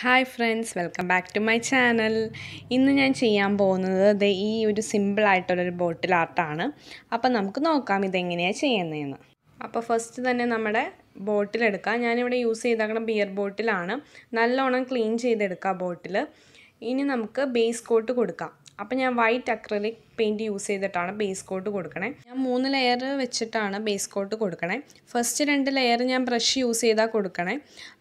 Hi friends, welcome back to my channel. ഇന്ന് ഞാൻ ചെയ്യാൻ പോകുന്നത് ഈ ഒരു സിമ്പിൾ ആയിട്ടുള്ള ഒരു ബോട്ടിൽ ആർട്ടാണ്. അപ്പോൾ നമുക്ക് നോക്കാം ഇതെങ്ങനെയാണ് ചെയ്യുന്നതെന്ന്. അപ്പോൾ ഫസ്റ്റ് തന്നെ നമ്മുടെ ബോട്ടിൽ എടുക്കാം. ഞാൻ ഇവിടെ യൂസ് ചെയ്തേക്കുന്ന ബിയർ ബോട്ടിലാണ്. നല്ലോണം ക്ലീൻ ചെയ്തെടുക്കുക ബോട്ടിൽ. ഇനി നമുക്ക് ബേസ് കോട്ട് കൊടുക്കാം. അപ്പോൾ ഞാൻ വൈറ്റ് അക്രിലിക് പെയിൻറ്റ് യൂസ് ചെയ്തിട്ടാണ് ബേസ് കോട്ട് കൊടുക്കണേ. ഞാൻ 3 ലെയർ വെച്ചിട്ടാണ് ബേസ് കോട്ട് കൊടുക്കണേ. ഫസ്റ്റ് 2 ലെയർ ഞാൻ ബ്രഷ് യൂസ് ചെയ്താൽ കൊടുക്കണേ.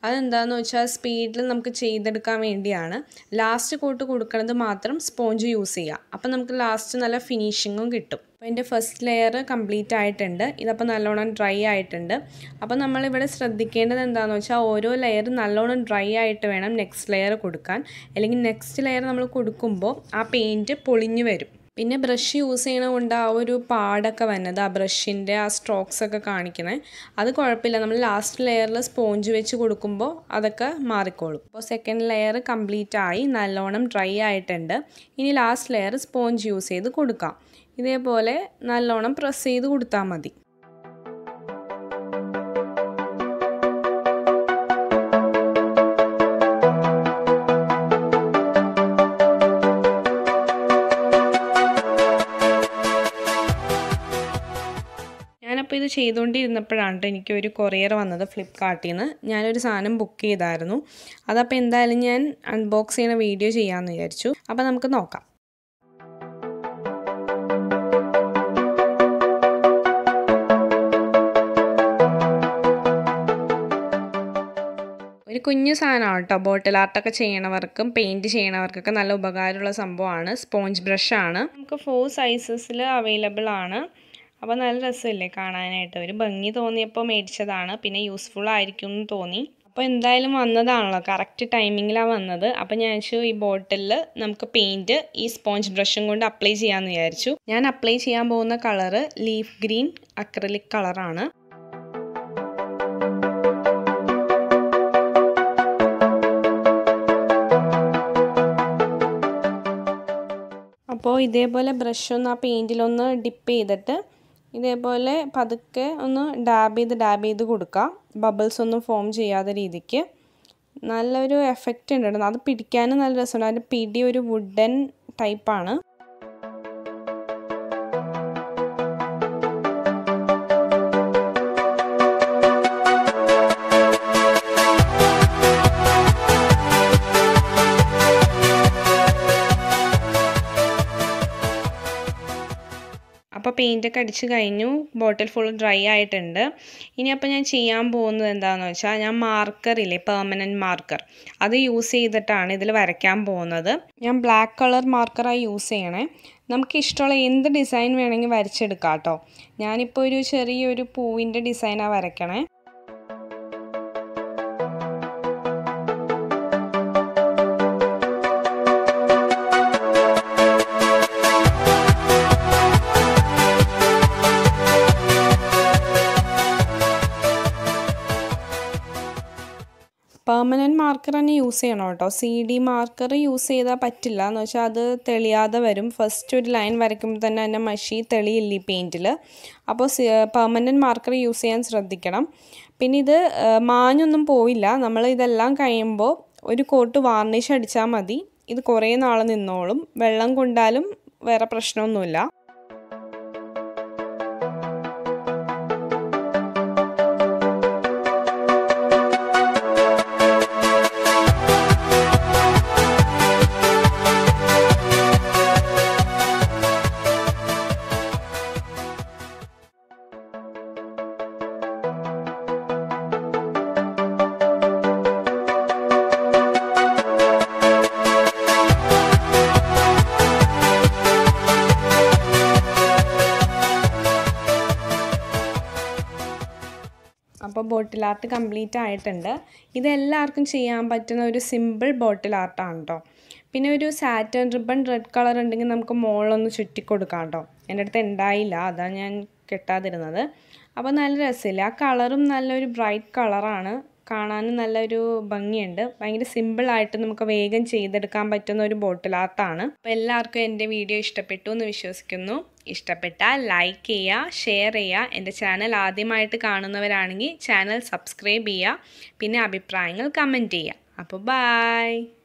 അതെന്താണെന്ന് വെച്ചാൽ സ്പീഡിൽ നമുക്ക് ചെയ്തെടുക്കാൻ വേണ്ടിയാണ്. ലാസ്റ്റ് കോട്ട് കൊടുക്കുന്നത് മാത്രം സ്പോഞ്ച് യൂസ് ചെയ്യുക. അപ്പോൾ നമുക്ക് ലാസ്റ്റ് നല്ല ഫിനിഷിങ്ങും കിട്ടും. അപ്പോൾ എൻ്റെ ഫസ്റ്റ് ലെയർ കംപ്ലീറ്റ് ആയിട്ടുണ്ട്. ഇതപ്പോൾ നല്ലോണം ഡ്രൈ ആയിട്ടുണ്ട്. അപ്പോൾ നമ്മളിവിടെ ശ്രദ്ധിക്കേണ്ടത് എന്താണെന്ന് വെച്ചാൽ ഓരോ ലെയർ നല്ലോണം ഡ്രൈ ആയിട്ട് വേണം നെക്സ്റ്റ് ലെയർ കൊടുക്കാൻ. അല്ലെങ്കിൽ നെക്സ്റ്റ് ലെയർ നമ്മൾ കൊടുക്കുമ്പോൾ ആ പെയിൻറ്റ് പൊളിഞ്ഞു വരും. പിന്നെ ബ്രഷ് യൂസ് ചെയ്യണതുകൊണ്ട് ആ ഒരു പാടൊക്കെ വന്നത് ആ ബ്രഷിൻ്റെ ആ സ്ട്രോക്സ് ഒക്കെ കാണിക്കണേ, അത് കുഴപ്പമില്ല. നമ്മൾ ലാസ്റ്റ് ലെയറിൽ സ്പോഞ്ച് വെച്ച് കൊടുക്കുമ്പോൾ അതൊക്കെ മാറിക്കോളും. അപ്പോൾ സെക്കൻഡ് ലെയർ കംപ്ലീറ്റ് ആയി നല്ലോണം ഡ്രൈ ആയിട്ടുണ്ട്. ഇനി ലാസ്റ്റ് ലെയർ സ്പോഞ്ച് യൂസ് ചെയ്ത് കൊടുക്കാം. ഇതേപോലെ നല്ലോണം പ്രസ് ചെയ്ത് കൊടുത്താൽ മതി. ഞാനപ്പോൾ ഇത് ചെയ്തുകൊണ്ടിരുന്നപ്പോഴാണ് എനിക്കൊരു കൊറിയർ വന്നത് ഫ്ലിപ്കാർട്ടിൽ നിന്ന്. ഞാനൊരു സാധനം ബുക്ക് ചെയ്തായിരുന്നു. അതപ്പോൾ എന്തായാലും ഞാൻ അൺബോക്സ് ചെയ്യുന്ന വീഡിയോ ചെയ്യാമെന്ന് വിചാരിച്ചു. അപ്പോൾ നമുക്ക് നോക്കാം. ഒരു കുഞ്ഞു സാധനമാണ് കേട്ടോ. ബോട്ടിൽ ആർട്ടൊക്കെ ചെയ്യണവർക്കും പെയിൻറ്റ് ചെയ്യണവർക്കൊക്കെ നല്ല ഉപകാരമുള്ള സംഭവമാണ്. സ്പോഞ്ച് ബ്രഷാണ്. നമുക്ക് 4 സൈസസിൽ അവൈലബിൾ ആണ്. അപ്പോൾ നല്ല രസമില്ലേ കാണാനായിട്ട്. ഒരു ഭംഗി തോന്നിയപ്പോൾ മേടിച്ചതാണ്. പിന്നെ യൂസ്ഫുൾ ആയിരിക്കും എന്ന് തോന്നി. അപ്പോൾ എന്തായാലും വന്നതാണല്ലോ, കറക്റ്റ് ടൈമിങ്ങിലാണ് വന്നത്. അപ്പോൾ ഞാൻ വിചാരിച്ചു ഈ ബോട്ടിലിൽ നമുക്ക് പെയിൻറ്റ് ഈ സ്പോഞ്ച് ബ്രഷും കൊണ്ട് അപ്ലൈ ചെയ്യാമെന്ന് വിചാരിച്ചു. ഞാൻ അപ്ലൈ ചെയ്യാൻ പോകുന്ന കളറ് ലീഫ് ഗ്രീൻ അക്രിലിക് കളറാണ്. അപ്പോൾ ഇതേപോലെ ബ്രഷൊന്ന് ആ പെയിൻറ്റിലൊന്ന് ഡിപ്പ് ചെയ്തിട്ട് ഇതേപോലെ പതുക്കെ ഒന്ന് ഡാബ് ചെയ്ത് കൊടുക്കുക. ബബിൾസ് ഒന്നും ഫോം ചെയ്യാത്ത രീതിക്ക്. നല്ലൊരു എഫക്റ്റ് ഉണ്ട്. അത് പിടിക്കാനും നല്ല രസമുണ്ട്. അതിൻ്റെ പിടി ഒരു വുഡൻ ടൈപ്പാണ്. അപ്പോൾ പെയിൻറ്റൊക്കെ അടിച്ച് കഴിഞ്ഞു. ബോട്ടിൽ ഫുൾ ഡ്രൈ ആയിട്ടുണ്ട്. ഇനി അപ്പോൾ ഞാൻ ചെയ്യാൻ പോകുന്നത് എന്താണെന്ന് വെച്ചാൽ, ഞാൻ മാർക്കറില്ലേ, പെർമനൻറ്റ് മാർക്കർ, അത് യൂസ് ചെയ്തിട്ടാണ് ഇതിൽ വരയ്ക്കാൻ പോകുന്നത്. ഞാൻ ബ്ലാക്ക് കളർ മാർക്കറായി യൂസ് ചെയ്യണേ. നമുക്ക് ഇഷ്ടമുള്ള എന്ത് ഡിസൈൻ വേണമെങ്കിൽ വരച്ചെടുക്കാം കേട്ടോ. ഞാനിപ്പോൾ ഒരു ചെറിയൊരു പൂവിൻ്റെ ഡിസൈനാണ് വരയ്ക്കണേ. പെർമനൻറ്റ് മാർക്കർ തന്നെ യൂസ് ചെയ്യണം കേട്ടോ. CD മാർക്കർ യൂസ് ചെയ്താൽ പറ്റില്ല. എന്ന് വെച്ചാൽ അത് തെളിയാതെ വരും. ഫസ്റ്റ് ഒരു ലൈൻ വരയ്ക്കുമ്പോൾ തന്നെ അതിൻ്റെ മഷി തെളിയില്ല ഈ പെയിൻറ്റിൽ. അപ്പോൾ പെർമനൻറ്റ് മാർക്കർ യൂസ് ചെയ്യാൻ ശ്രദ്ധിക്കണം. പിന്നെ ഇത് മാഞ്ഞൊന്നും പോയില്ല. നമ്മൾ ഇതെല്ലാം കഴിയുമ്പോൾ ഒരു കോട്ട് വാർണിഷ് അടിച്ചാൽ മതി. ഇത് കുറേ നാൾ നിന്നോളും. വെള്ളം കൊണ്ടാലും വേറെ പ്രശ്നമൊന്നുമില്ല. അപ്പോൾ ബോട്ടിൽ ആർട്ട് കംപ്ലീറ്റ് ആയിട്ടുണ്ട്. ഇതെല്ലാവർക്കും ചെയ്യാൻ പറ്റുന്ന ഒരു സിമ്പിൾ ബോട്ടിൽ ആർട്ടാണ് കേട്ടോ. പിന്നെ ഒരു സാറ്റൻ റിബൺ റെഡ് കളർ ഉണ്ടെങ്കിൽ നമുക്ക് മുകളിലൊന്ന് ചുറ്റിക്കൊടുക്കാം കേട്ടോ. എൻ്റെ അടുത്ത് ഉണ്ടായില്ല, അതാണ് ഞാൻ കെട്ടാതിരുന്നത്. അപ്പോൾ നല്ല രസമില്ല. ആ കളറും നല്ലൊരു ബ്രൈറ്റ് കളറാണ്. കാണാനും നല്ലൊരു ഭംഗിയുണ്ട്. ഭയങ്കര സിമ്പിളായിട്ട് നമുക്ക് വേഗം ചെയ്തെടുക്കാൻ പറ്റുന്ന ഒരു ബോട്ടിൽ ആർട്ടാണ്. അപ്പോൾ എല്ലാവർക്കും എൻ്റെ വീഡിയോ ഇഷ്ടപ്പെട്ടു എന്ന് വിശ്വസിക്കുന്നു. ഇഷ്ടപ്പെട്ടാൽ ലൈക്ക് ചെയ്യുക, ഷെയർ ചെയ്യുക. എൻ്റെ ചാനൽ ആദ്യമായിട്ട് കാണുന്നവരാണെങ്കിൽ ചാനൽ സബ്സ്ക്രൈബ് ചെയ്യുക. പിന്നെ അഭിപ്രായങ്ങൾ കമൻറ്റ് ചെയ്യുക. അപ്പോൾ ബായ്.